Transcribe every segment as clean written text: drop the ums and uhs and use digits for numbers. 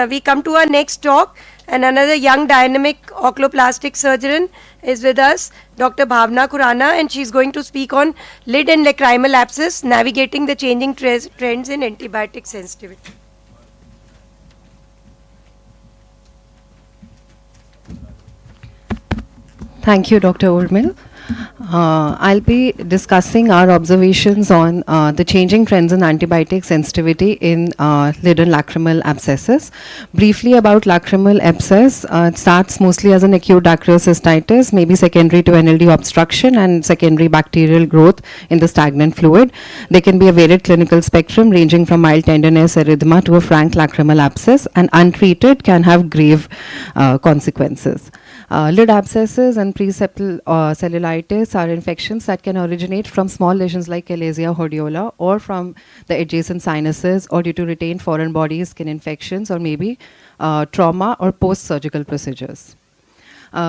We come to our next talk, and another young dynamic oculoplastic surgeon is with us, Dr. Bhawna Khurana, and she's going to speak on lid and lacrimal abscess, navigating the changing trends in antibiotic sensitivity. Thank you, Dr. Urmil. I'll be discussing our observations on the changing trends in antibiotic sensitivity in lid and lacrimal abscesses. Briefly about lacrimal abscess, it starts mostly as an acute dacryocystitis, maybe secondary to NLD obstruction and secondary bacterial growth in the stagnant fluid. There can be a varied clinical spectrum ranging from mild tenderness, erythema to a frank lacrimal abscess, and untreated can have grave consequences. Lid abscesses and preseptal cellulitis are infections that can originate from small lesions like Chalasia hordeola or from the adjacent sinuses or due to retained foreign body skin infections or maybe trauma or post-surgical procedures.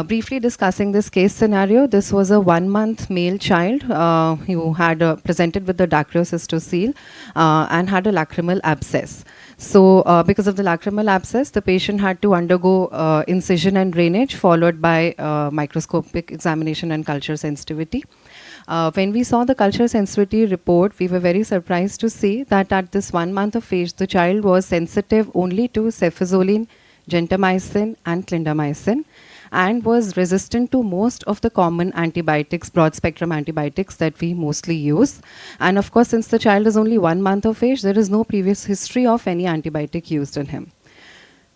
Briefly discussing this case scenario, this was a 1-month male child who had presented with the dacryocystocele and had a lacrimal abscess. So because of the lacrimal abscess, the patient had to undergo incision and drainage followed by microscopic examination and culture sensitivity. When we saw the culture sensitivity report, we were very surprised to see that at this 1 month of age, the child was sensitive only to cefazolin, gentamicin and clindamycin, and was resistant to most of the common antibiotics, broad spectrum antibiotics that we mostly use. And of course, since the child is only 1 month of age, there is no previous history of any antibiotic used in him.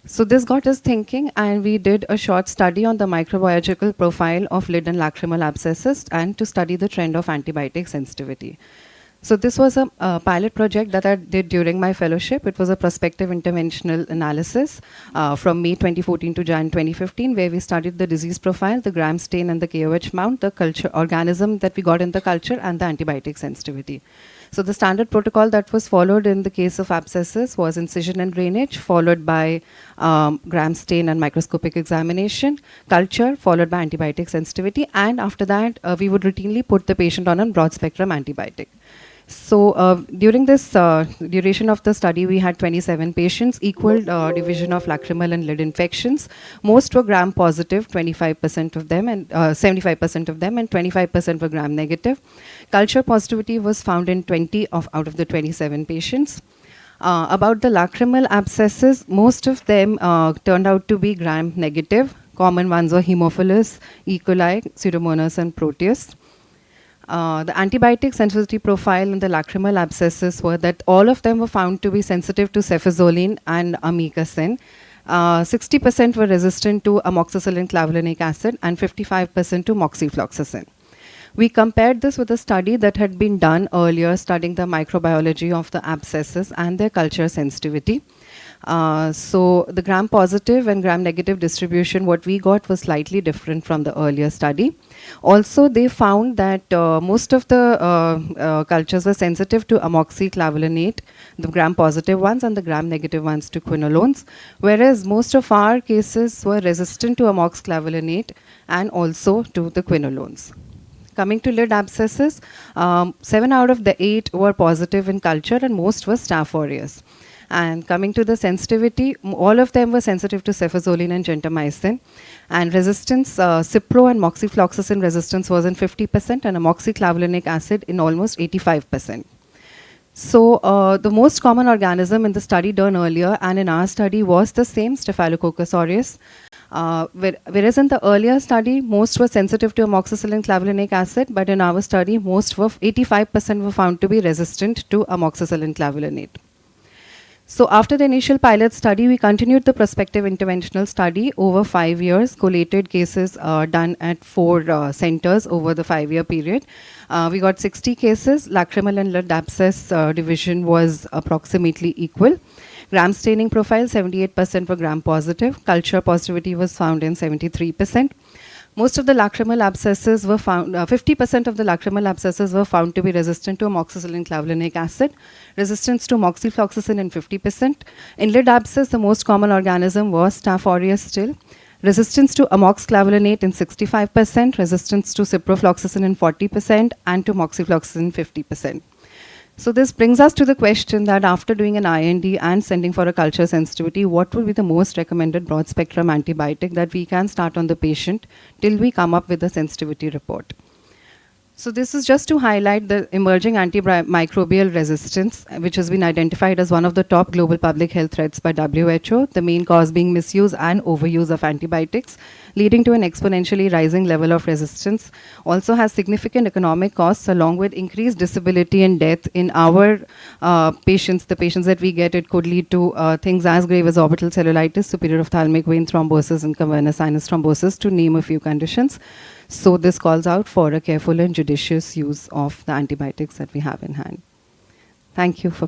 So this got us thinking, and we did a short study on the microbiological profile of lid and lacrimal abscesses and to study the trend of antibiotic sensitivity. So this was a pilot project that I did during my fellowship. It was a prospective interventional analysis from May 2014 to Jan 2015, where we studied the disease profile, the gram stain and the KOH mount, the culture organism that we got in the culture, and the antibiotic sensitivity. So the standard protocol that was followed in the case of abscesses was incision and drainage, followed by gram stain and microscopic examination, culture, followed by antibiotic sensitivity, and after that, we would routinely put the patient on a broad spectrum antibiotic. So during this duration of the study, we had 27 patients, equal division of lacrimal and lid infections. Most were gram positive, 25% of them, and 75% of them, and 25% were gram negative. Culture positivity was found in 20 out of the 27 patients. About the lacrimal abscesses, most of them turned out to be gram negative. Common ones were Haemophilus, E. coli, Pseudomonas, and Proteus. The antibiotic sensitivity profile in the lacrimal abscesses were that all of them were found to be sensitive to cefazolin and amikacin. 60% were resistant to amoxicillin clavulanic acid and 55% to moxifloxacin. We compared this with a study that had been done earlier studying the microbiology of the abscesses and their culture sensitivity. So the gram positive and gram negative distribution, what we got was slightly different from the earlier study. Also, they found that most of the cultures were sensitive to amoxiclavulanate, the gram positive ones, and the gram negative ones to quinolones, whereas most of our cases were resistant to amoxiclavulanate and also to the quinolones. Coming to lid abscesses, 7 out of the 8 were positive in culture and most were Staph aureus. And coming to the sensitivity, all of them were sensitive to cefazolin and gentamicin. And resistance, Cipro and moxifloxacin resistance was in 50% and amoxiclavulanic acid in almost 85%. So the most common organism in the study done earlier and in our study was the same Staphylococcus aureus. Whereas in the earlier study, most were sensitive to amoxicillin clavulanic acid, but in our study, 85% were found to be resistant to amoxicillin clavulanate. So after the initial pilot study, we continued the prospective interventional study over 5 years, collated cases done at 4 centers over the 5-year period. We got 60 cases. Lacrimal and lid abscess division was approximately equal. Gram staining profile, 78% were gram positive. Culture positivity was found in 73%. Most of the lacrimal abscesses were found, 50% of the lacrimal abscesses were found to be resistant to amoxicillin clavulanic acid, resistance to moxifloxacin in 50%. In lid abscess, the most common organism was Staph aureus still. Resistance to amoxiclavulanate in 65%, resistance to ciprofloxacin in 40%, and to moxifloxacin in 50%. So this brings us to the question that after doing an IND and sending for a culture sensitivity, what would be the most recommended broad spectrum antibiotic that we can start on the patient till we come up with a sensitivity report? So this is just to highlight the emerging antimicrobial resistance, which has been identified as one of the top global public health threats by WHO, the main cause being misuse and overuse of antibiotics, leading to an exponentially rising level of resistance. Also has significant economic costs along with increased disability and death in our patients. The patients that we get, it could lead to things as grave as orbital cellulitis, superior ophthalmic vein thrombosis, and cavernous sinus thrombosis, to name a few conditions. So this calls out for a careful and judicious use of the antibiotics that we have in hand. Thank you for